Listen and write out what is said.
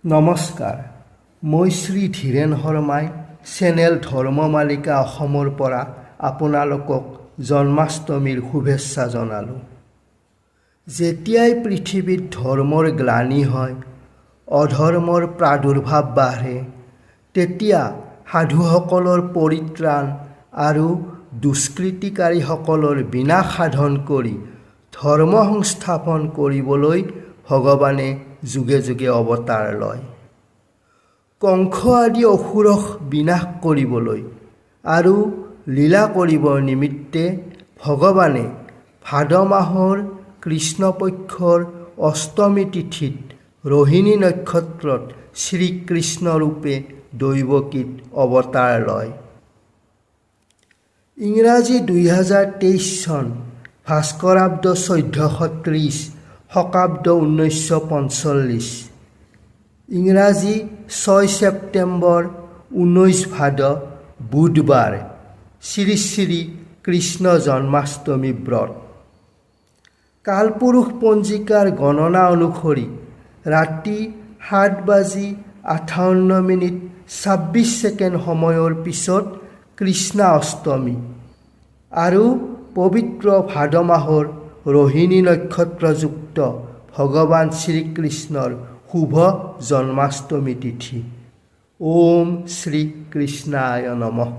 নমস্কাৰ, মই শ্ৰী ধীৰেন শৰ্মাই চেনেল ধৰ্মমালিকা অসমৰ পৰা আপোনালোকক জন্মাষ্টমীৰ শুভেচ্ছা জনালোঁ। যেতিয়াই পৃথিৱীত ধৰ্মৰ গ্লানি হয়, অধৰ্মৰ প্ৰাদুৰ্ভাৱ বাঢ়ে, তেতিয়া সাধুসকলৰ পৰিত্ৰাণ আৰু দুষ্কৃতিকাৰীসকলৰ বিনাশ সাধন কৰি ধৰ্ম সংস্থাপন কৰিবলৈ ভগৱানে যুগে যুগে অৱতাৰ লয়। কংস আদি অসুৰক বিনাশ কৰিবলৈ আৰু লীলা কৰিবৰ নিমিত্তে ভগৱানে ভাদ মাহৰ কৃষ্ণপক্ষৰ অষ্টমী তিথিত ৰোহিণী নক্ষত্ৰত শ্ৰীকৃষ্ণৰূপে দৈৱকীত অৱতাৰ লয়। ইংৰাজী 2023 চন ভাস্কৰাব্দ 1430 শকাব্দ 1945 ইংৰাজী 6 ছেপ্টেম্বৰ 19 ভাদ বুধবাৰ শ্ৰী শ্ৰী কৃষ্ণ জন্মাষ্টমী ব্ৰত। কালপুৰুষ পঞ্জিকাৰ গণনা অনুসৰি ৰাতি 7:58:26 সময়ৰ পিছত কৃষ্ণা অষ্টমী আৰু পবিত্ৰ ভাদ মাহৰ ৰোহিণী নক্ষত্ৰযুক্ত ভগৱান শ্ৰীকৃষ্ণৰ শুভ জন্মাষ্টমী তিথি। ওম শ্ৰী কৃষ্ণায় নমঃ।